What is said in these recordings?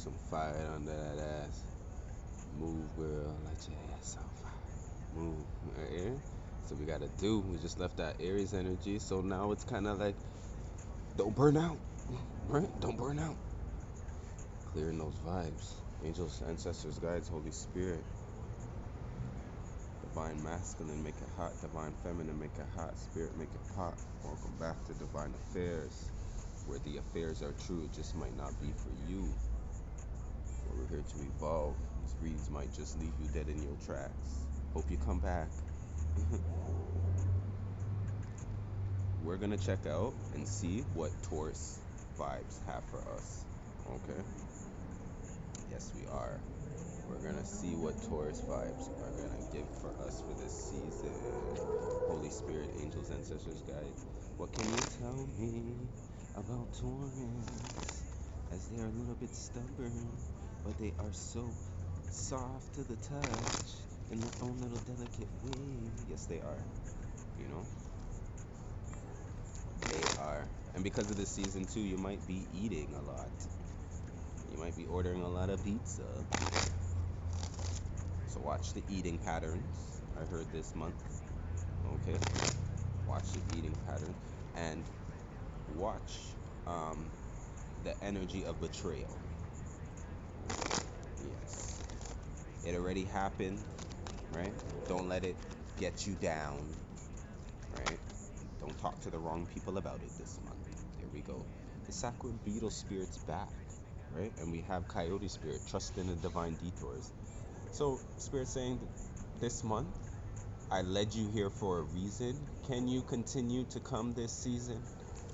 some fire under that ass. Move, girl, let your ass on fire. Move. Right? So we gotta do. We just left that Aries energy, so now it's kind of like don't burn out, right? Don't burn out. Clearing those vibes. Angels, ancestors, guides, Holy Spirit. Divine masculine, make it hot. Divine feminine, make it hot. Spirit, make it pop. Welcome back to Divine Affairs, where the affairs are true. It just might not be for you. Where we're here to evolve. These reads might just leave you dead in your tracks. Hope you come back. We're gonna check out and see what Taurus vibes have for us. Okay? Yes, we are. We're gonna see what Taurus vibes are gonna give for us for this season. Holy Spirit, angels, ancestors, guides, what can you tell me about Taurus? As they are a little bit stubborn, but they are so soft to the touch in their own little delicate way. Yes, they are. You know, they are. And because of this season too, you might be eating a lot. You might be ordering a lot of pizza. So watch the eating patterns. I heard this month. Okay. Watch the eating pattern and watch um, the energy of betrayal. Yes. It already happened, right? Don't let it get you down, right? Don't talk to the wrong people about it this month. There we go. The sacred beetle spirit's back, right? And we have coyote spirit, trust in the divine detours. So, spirit saying this month, I led you here for a reason. Can you continue to come this season?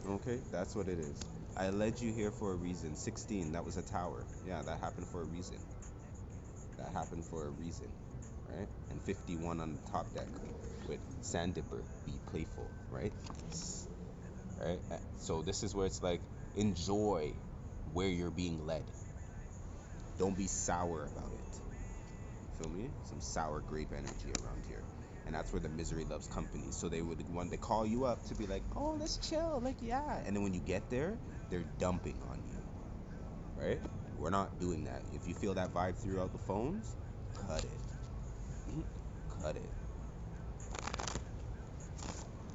Okay, that's what it is. I led you here for a reason. 16, that was a tower. Yeah, that happened for a reason. That happened for a reason, right? And 51 on the top deck with Sand Dipper, be playful, right? Right? So this is where it's like, enjoy where you're being led. Don't be sour about it. Feel me? Some sour grape energy around here. And that's where the misery loves company. So they would want to call you up to be like, oh, let's chill, like yeah. And then when you get there, they're dumping on you, right? We're not doing that. If you feel that vibe throughout the phones, cut it. Cut it.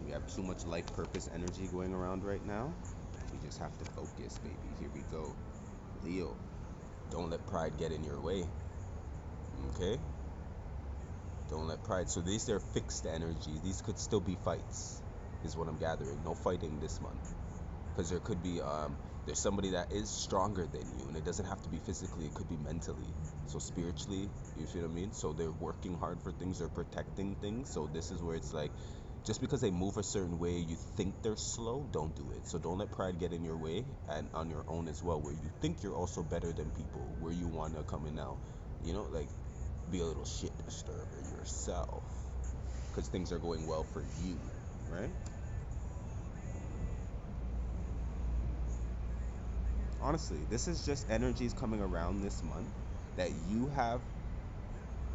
We have too much life purpose energy going around right now. We just have to focus, baby. Here we go. Leo, don't let pride get in your way. Okay? Don't let pride. So these are fixed energies. These could still be fights, is what I'm gathering. No fighting this month. Because there could be there's somebody that is stronger than you, and it doesn't have to be physically, it could be mentally. So spiritually, you feel what I mean? So they're working hard for things, they're protecting things. So this is where it's like, just because they move a certain way, you think they're slow, don't do it. So don't let pride get in your way, and on your own as well, where you think you're also better than people, where you want to come in now, like be a little shit disturber yourself, because things are going well for you, right? Honestly, this is just energies coming around this month that you have,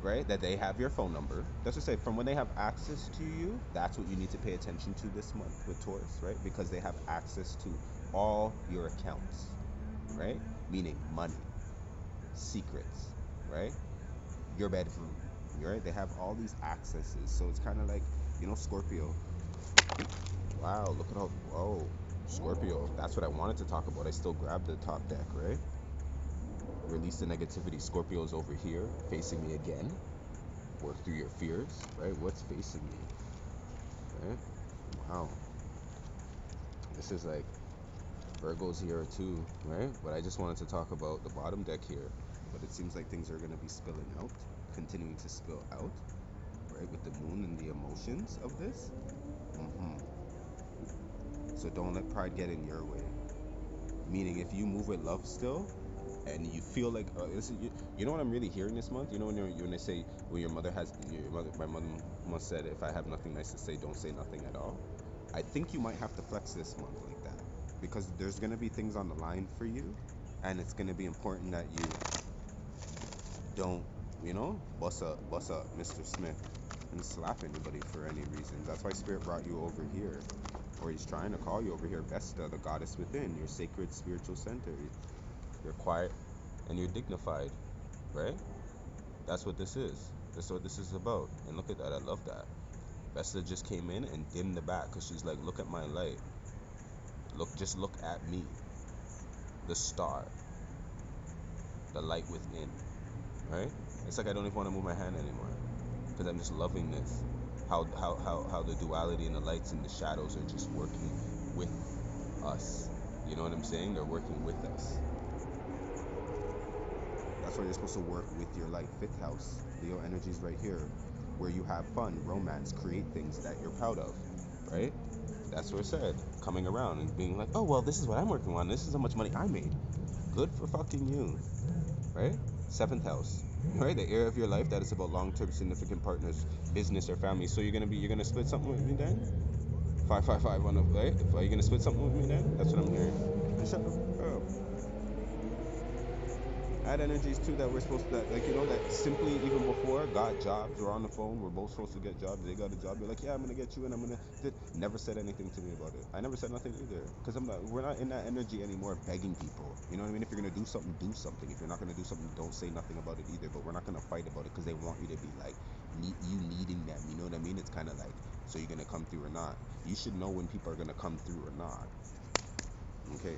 right? That they have your phone number. Let's just say from when they have access to you, that's what you need to pay attention to this month with Taurus, right? Because they have access to all your accounts, right? Meaning money, secrets, right? Your bedroom, right? They have all these accesses. So it's kind of like, Scorpio. Wow, look at how, oh, Scorpio. That's what I wanted to talk about. I still grabbed the top deck, right? Release the negativity. Scorpio's over here, facing me again. Work through your fears, right? What's facing me, right? Wow. This is like Virgo's here too, right? But I just wanted to talk about the bottom deck here. But it seems like things are going to be spilling out, continuing to spill out, right? With the moon and the emotions of this. hmm So don't let pride get in your way. Meaning, if you move with love still, and you feel like you know what I'm really hearing this month. When they say when your mother has your mother, my mother once said, if I have nothing nice to say, don't say nothing at all. I think you might have to flex this month like that, because there's gonna be things on the line for you, and it's gonna be important that you don't, bust up, Mr. Smith, and slap anybody for any reasons. That's why Spirit brought you over here, or he's trying to call you over here, Vesta, the goddess within, your sacred spiritual center, your quiet and you're dignified, right? That's what this is. That's what this is about. And look at that. I love that. Vesta just came in and dimmed the back because she's like, look at my light. Just look at me, the star, the light within, right? It's like I don't even want to move my hand anymore because I'm just loving this. How the duality and the lights and the shadows are just working with us. You know what I'm saying? They're working with us. That's why you're supposed to work with your light. Fifth house, Leo energy's right here, where you have fun, romance, create things that you're proud of, right? That's what it said. Coming around and being like, oh well, this is what I'm working on. This is how much money I made. Good for fucking you, right? Seventh house, right? The area of your life that is about long-term significant partners, business or family. So you're gonna split something with me then? 555 on the right? Are you gonna split something with me then? That's what I'm hearing. Shut the fuck up. Add energies too that we're supposed to, that, like, you know, that simply even before got jobs, we're on the phone, we're both supposed to get jobs, they got a job, you're like, yeah, I'm gonna get you and I'm gonna, never said anything to me about it. I never said nothing either, because we're not in that energy anymore begging people, you know what I mean? If you're gonna do something, do something. If you're not gonna do something, don't say nothing about it either, but we're not gonna fight about it because they want you to be like, you needing them, you know what I mean? It's kind of like, so you're gonna come through or not. You should know when people are gonna come through or not. Okay,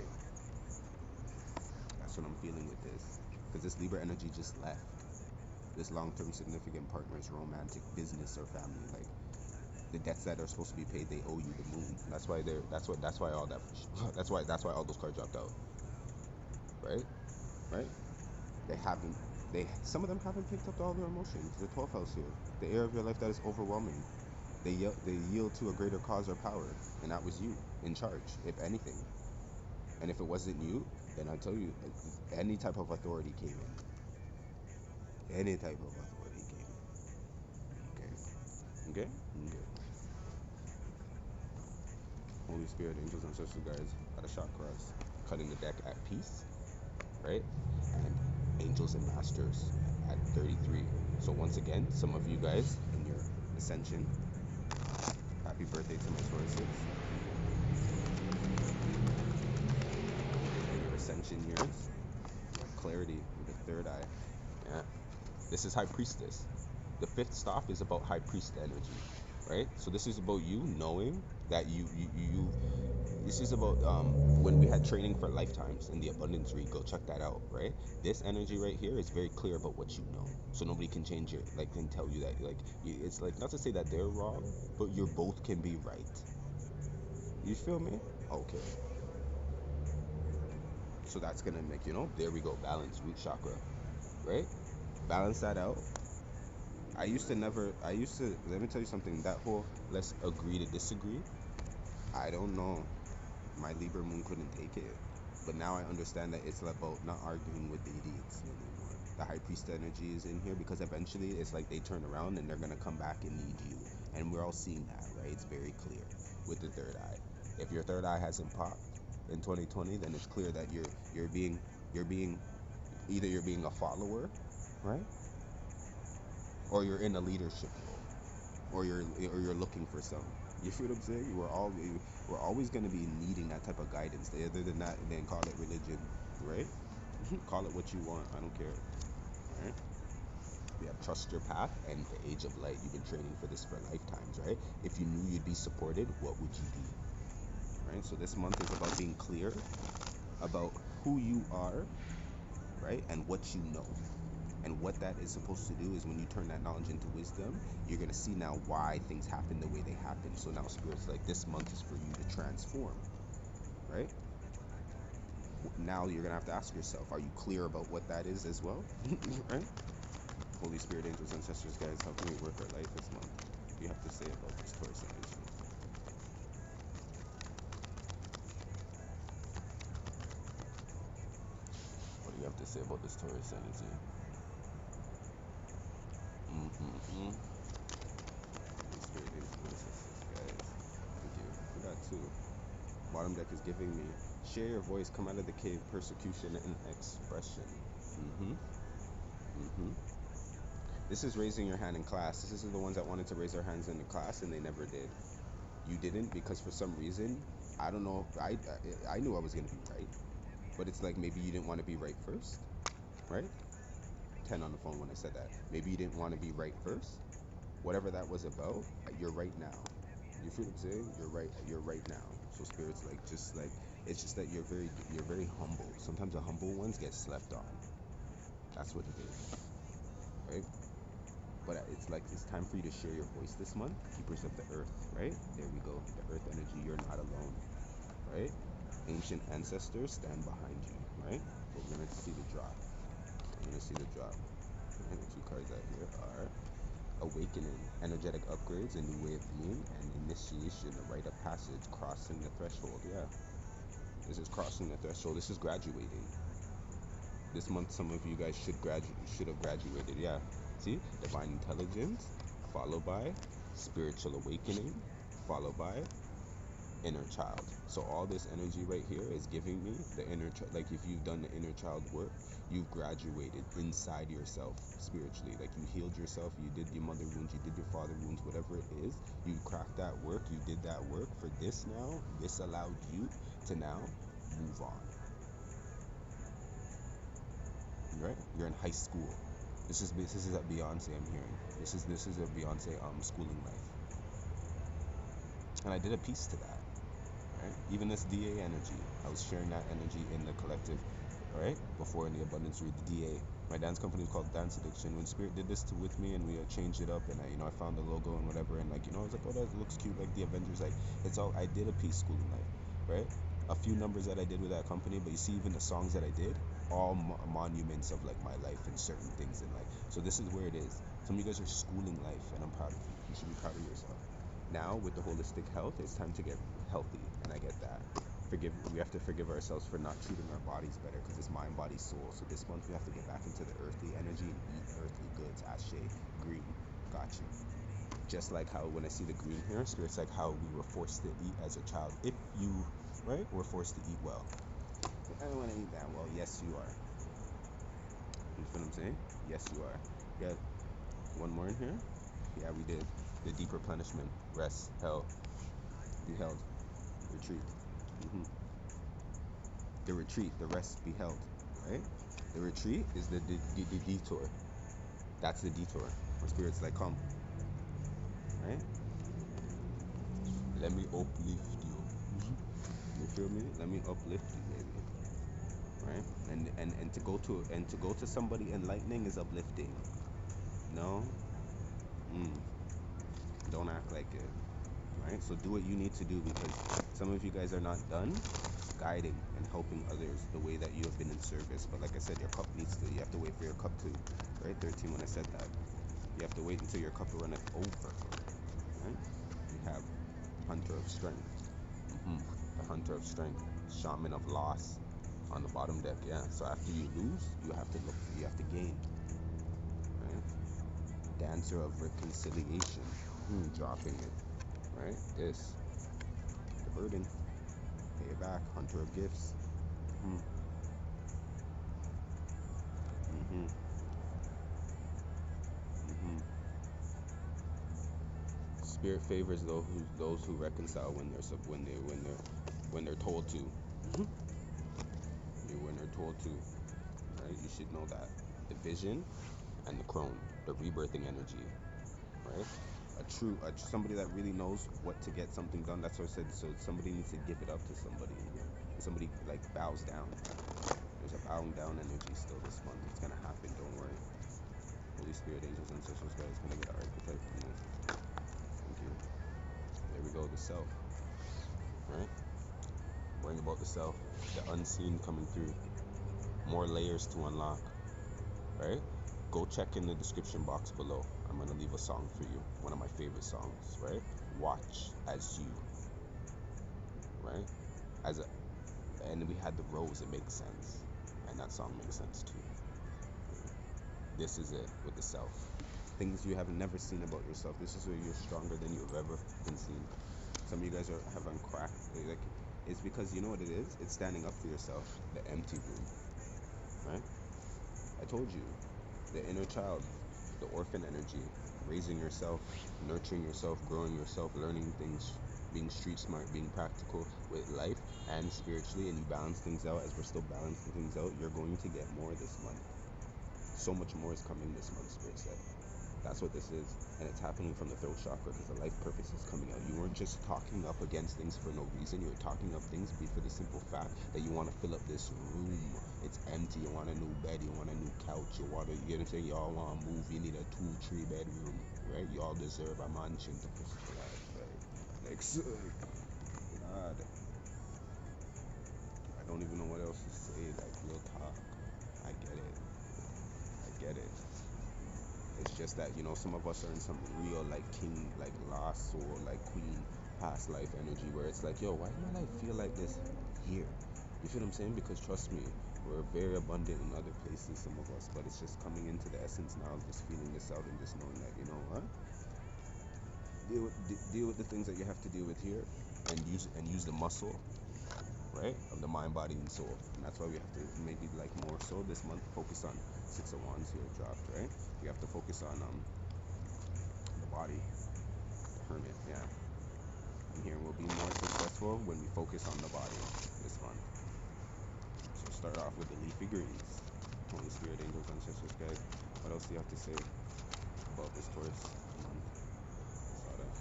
that's what I'm feeling with this, because this Libra energy just left. This long-term significant partners, romantic, business, or family. Like the debts that are supposed to be paid, they owe you the moon. That's why they're. That's why all that. That's why all those cards dropped out. Right. Right. They haven't. Some of them haven't picked up all their emotions. The 12th house here, the area of your life that is overwhelming. They yield to a greater cause or power, and that was you in charge, if anything. And if it wasn't you, then I tell you, any type of authority came in. Any type of authority came in. Okay. Okay. Okay. Holy Spirit, angels, ancestors, guides, at a shot cross, cutting the deck at peace, right? And angels and masters at 33. So once again, some of you guys in your ascension, happy birthday to my Tauruses. In your ascension years, you have clarity with the third eye. Yeah. This is High Priestess. The fifth stop is about High Priest energy, right? So this is about you knowing that you this is about when we had training for lifetimes in the abundance read, go check that out, right? This energy right here is very clear about what you know, so nobody can change your, like, can tell you that, like, it's like, not to say that they're wrong, but you both can be right. You feel me? Okay. So that's gonna make, there we go, balance, root chakra, right? Balance that out. I used to, let me tell you something, that whole let's agree to disagree, I don't know, my Libra moon couldn't take it. But now I understand that it's about not arguing with the idiots anymore. The high priest energy is in here because eventually it's like they turn around and they're gonna come back and need you. And we're all seeing that, right? It's very clear with the third eye. If your third eye hasn't popped in 2020, then it's clear that you're being either you're being a follower, right? Or you're in a leadership role. Or you're looking for some. You feel what I'm saying? We're always going to be needing that type of guidance. Other than that, then call it religion, right? Call it what you want. I don't care, right? We have trust your path and the age of light. You've been training for this for lifetimes, right? If you knew you'd be supported, what would you do, right? So this month is about being clear about who you are, right, and what you know. And what that is supposed to do is when you turn that knowledge into wisdom, you're going to see now why things happen the way they happen. So now Spirit's like, this month is for you to transform, right? Now you're going to have to ask yourself, are you clear about what that is as well? Right? Holy Spirit, angels, ancestors, guys, how can we work our life this month? What do you have to say about this Taurus energy? What do you have to say about this Taurus energy? Mm-hmm. Holy Spirit, angels, ancestors, guys. Thank you. We got two. Bottom deck is giving me share your voice, come out of the cave, persecution and expression. Mm-hmm. Mm-hmm. This is raising your hand in class. This is the ones that wanted to raise their hands in the class and they never did. You didn't because for some reason, I don't know. I knew I was gonna be right, but it's like maybe you didn't want to be right first. right? 10 on the phone when I said that. Maybe you didn't want to be right first. Whatever that was about, you're right now. You feel what I'm saying? You're right now. So spirit's like, just like, it's just that you're very humble. Sometimes the humble ones get slept on. That's what it is, right? But it's like, it's time for you to share your voice this month. Keepers of the earth, right? There we go. The earth energy, you're not alone, right? Ancient ancestors stand behind you, right? But we're gonna see the drop. We're gonna see the drop. And the two cards out here are awakening, energetic upgrades, a new way of being, and initiation, a rite of passage, crossing the threshold. Yeah, this is crossing the threshold. This is graduating. This month, some of you guys should have graduated. Yeah, see, divine intelligence, followed by spiritual awakening, followed by inner child. So all this energy right here is giving me the inner child. Like, if you've done the inner child work, you've graduated inside yourself spiritually. Like, you healed yourself, you did your mother wounds, you did your father wounds, whatever it is, you cracked that work, you did that work. For this now, this allowed you to now move on. Right? You're in high school. This is a Beyonce I'm hearing. This is a Beyonce schooling life. And I did a piece to that. Right? Even this DA energy, I was sharing that energy in the collective, right? Before in the abundance read, the DA. My dance company is called Dance Addiction. When Spirit did this with me, and we changed it up, and I found the logo and whatever, and like, I was like, oh, that looks cute, like the Avengers. Like, it's all, I did a piece schooling life, right? A few numbers that I did with that company, but you see, even the songs that I did, all monuments of like my life and certain things in life. So this is where it is. Some of you guys are schooling life, and I'm proud of you. You should be proud of yourself. Now, with the holistic health, it's time to get healthy, and I get that. We have to forgive ourselves for not treating our bodies better, because it's mind, body, soul. So this month we have to get back into the earthly energy and eat earthly goods. Ashe, green, gotcha. Just like how when I see the green here, Spirit's like how we were forced to eat as a child. If you, right, were forced to eat well. I don't want to eat that well. Yes, you are. You feel what I'm saying? Yes, you are. Yeah. One more in here. Yeah, we did. The deep replenishment, rest, held, beheld, retreat. The retreat, the rest beheld, right? The retreat is the detour. That's the detour. Where Spirit's like, come, right? Let me uplift you. You feel me? Let me uplift you, baby. Right? And to go to somebody enlightening is uplifting. No? Don't act like it. Right? So do what you need to do, because some of you guys are not done guiding and helping others the way that you have been in service. But like I said, your cup needs to, you have to wait for your cup to, right? 13 when I said that. You have to wait until your cup runneth over. Right? We have Hunter of Strength. The Hunter of Strength. Shaman of Loss on the bottom deck, yeah. So after you lose, you have to gain. Right? Dancer of Reconciliation. Dropping it. Right? This. The burden. Pay it back. Hunter of Gifts. Spirit favors those who reconcile when they're told to. When they're told to, right? You should know that. The vision and the crone, the rebirthing energy, right? Somebody that really knows what to get something done. That's what I said. So somebody needs to give it up to somebody in here. Somebody like bows down. There's a bowing down energy still this month. It's gonna happen. Don't worry. Holy Spirit, angels, ancestors, guys, can I get an archetype from this? Thank you. There we go. The self, right? Worrying about the self, the unseen coming through. More layers to unlock, right? Go check in the description box below. I'm gonna leave a song for you, one of my favorite songs, right? Watch as you, right? And we had the rose. It makes sense, and that song makes sense too. This is it with the self. Things you have never seen about yourself. This is where you're stronger than you've ever been seen. Some of you guys have uncracked. Like, it's because you know what it is. It's standing up for yourself. The empty room, right? I told you, the inner child, the orphan energy, raising yourself, nurturing yourself, growing yourself, learning things, being street smart, being practical with life and spiritually, and you balance things out. As we're still balancing things out, you're going to get more this month. So much more is coming this month, Spirit said. That's what this is. And it's happening from the throat chakra because the life purpose is coming out. You weren't just talking up against things for no reason. You were talking up things for the simple fact that you want to fill up this room. It's empty. You want a new bed. You want a new couch. You want to, you know what I'm saying? Y'all want to move. You need a 2-3 bedroom, right? Y'all deserve a mansion to push the life, right? Like, so, God. I don't even know what else to say. Like, real talk. I get it. I get it. It's just that, you know, some of us are in some real, like, king, like, lost soul, like, queen, past life energy where it's like, yo, why do my life feel like this here? You feel what I'm saying? Because trust me, we're very abundant in other places, some of us, but it's just coming into the essence now of just feeling this out and just knowing that, you know what? Deal with the things that you have to deal with here and use the muscle, right, of the mind, body, and soul. And that's why we have to maybe, like, more so this month focus on Six of Wands here dropped, right? We have to focus on the body, the Hermit, yeah. And here we'll be more successful when we focus on the body this month. So start off with the leafy greens. Holy Spirit, angels, ancestors, guys. What else do you have to say about this Taurus month? Saw that.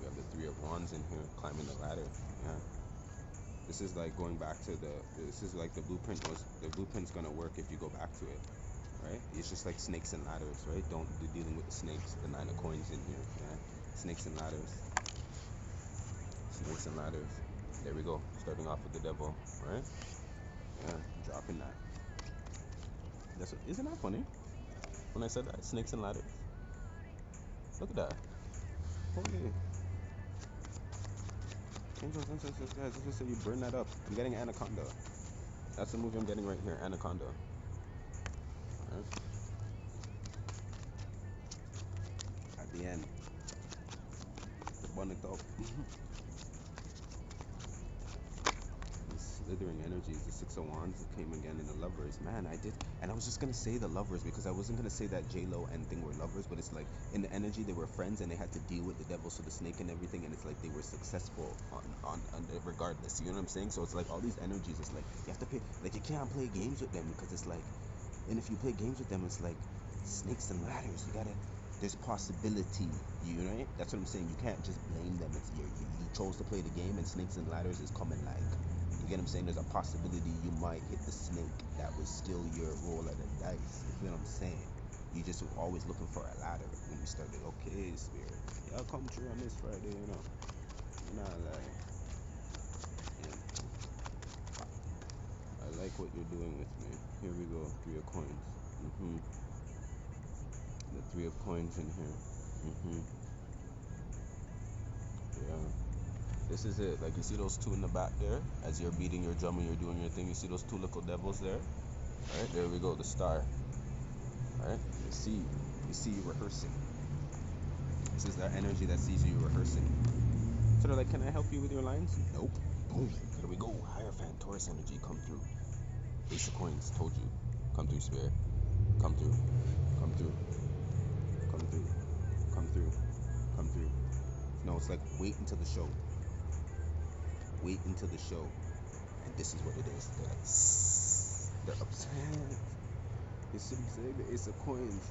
We have the Three of Wands in here, climbing the ladder, yeah. This is like going back to this is like the blueprint's gonna work if you go back to it, right? It's just like snakes and ladders, right? Don't be dealing with the snakes, the 9 of coins in here, yeah? Snakes and ladders. Snakes and ladders. There we go. Starting off with the devil, right? Yeah, dropping that. Isn't that funny? When I said that, snakes and ladders. Look at that. Holy. Angels, ancestors, guys, let's just say you burn that up. I'm getting Anaconda. That's the movie I'm getting right here, Anaconda. Right? At the end, the bun it up. Slithering energies, the Six of Wands came again in the Lovers. Man, and I was just gonna say the Lovers because I wasn't gonna say that J-Lo and thing were lovers, but it's like in the energy they were friends and they had to deal with the devil, so the snake and everything, and it's like they were successful on regardless. You know what I'm saying? So it's like all these energies. It's like you have to pay. Like you can't play games with them because it's like, and if you play games with them, it's like snakes and ladders. You gotta. There's possibility, you know, right? That's what I'm saying. You can't just blame them. It's you chose to play the game, and snakes and ladders is coming like. You get what I'm saying? There's a possibility you might hit the snake that was still your roll of the dice. You feel what I'm saying? You just were always looking for a ladder when you started. Okay, Spirit, y'all come true on this Friday, you know. You're not like, yeah. I like what you're doing with me. Here we go. 3 of coins. The 3 of coins in here. Yeah. This is it. Like, you see those two in the back there? As you're beating your drum and you're doing your thing, you see those two little devils there? Alright, there we go, the star. Alright? You see you rehearsing. This is that energy that sees you rehearsing. So they're like, can I help you with your lines? Nope. Boom. Here we go. Hierophant, Taurus energy, come through. Ace of coins, told you. Come through, Spirit. Come through. Come through. Come through. Come through. Come through. No, it's like, wait until the show. Wait until the show. And this is what it is. They're upset. You see what I'm saying? The Ace of coins.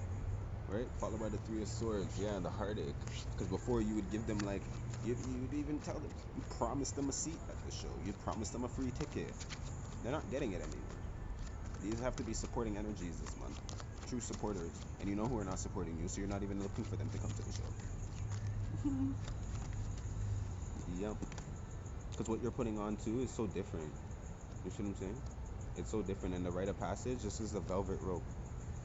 Right? Followed by the 3 of swords. Yeah, and the heartache. Because before you would give them like, you'd even tell them, you promised them a seat at the show. You'd promise them a free ticket. They're not getting it anymore. These have to be supporting energies this month. True supporters. And you know who are not supporting you, so you're not even looking for them to come to the show. Yep. Because what you're putting on too is so different. You see what I'm saying? It's so different. And the rite of passage, this is the velvet rope.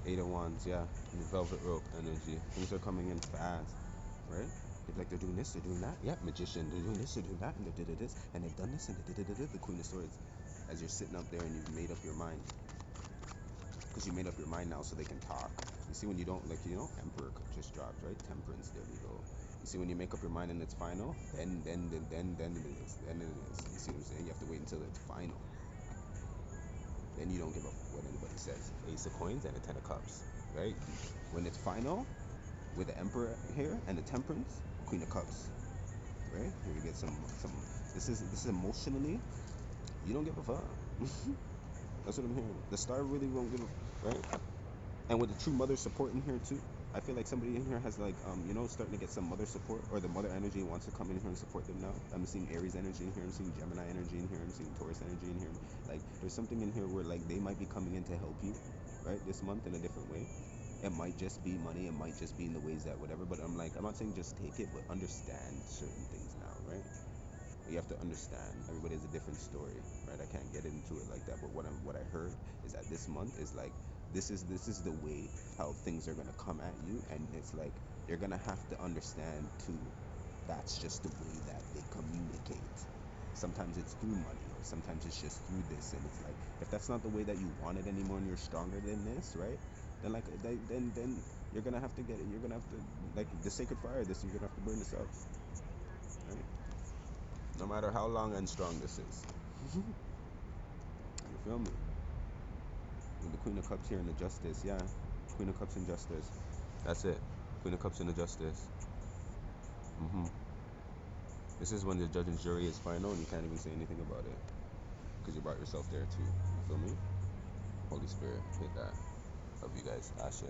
8 of Wands, yeah. The velvet rope energy. Things are coming in fast, right? They're doing this, they're doing that. Yeah, magician, they're doing this, they're doing that, and they did this, and they've done this, and they did the Queen of Swords. As you're sitting up there and you've made up your mind. Because you made up your mind now so they can talk. You see when you don't, like, you know, Emperor just dropped, right? Temperance, there we go. You see when you make up your mind and it's final, then it is. Then it is. You see what I'm saying? You have to wait until it's final. Then you don't give a what anybody says. Ace of coins and a 10 of cups, right? When it's final, with the Emperor here and the Temperance, Queen of Cups, right? Here we get some. This is emotionally, you don't give a fuck. That's what I'm hearing. The star really won't give a, right? And with the true mother support in here too, I feel like somebody in here has like starting to get some mother support, or the mother energy wants to come in here and support them now. I'm seeing Aries energy in here. I'm seeing Gemini energy in here. I'm seeing Taurus energy in here. Like there's something in here where like they might be coming in to help you, right? This month in a different way. It might just be money. It might just be in the ways that whatever. But I'm like, I'm not saying just take it, but understand certain things now, right? You have to understand. Everybody has a different story, right? I can't get into it like that. But what I heard is that this month is like this is the way how things are gonna come at you, and it's like you're gonna have to understand too. That's just the way that they communicate. Sometimes it's through money, or sometimes it's just through this, and it's like if that's not the way that you want it anymore, and you're stronger than this, right? Then like then you're gonna have to get it. You're gonna have to like the sacred fire. This you're gonna have to burn this up, right? No matter how long and strong this is. You feel me? With the Queen of Cups here and the Justice, yeah. Queen of Cups and Justice. That's it. Queen of Cups and the Justice. hmm This is when the judge and jury is final and you can't even say anything about it. Because you brought yourself there too. You feel me? Holy Spirit, hit that. Love you guys. Ashe.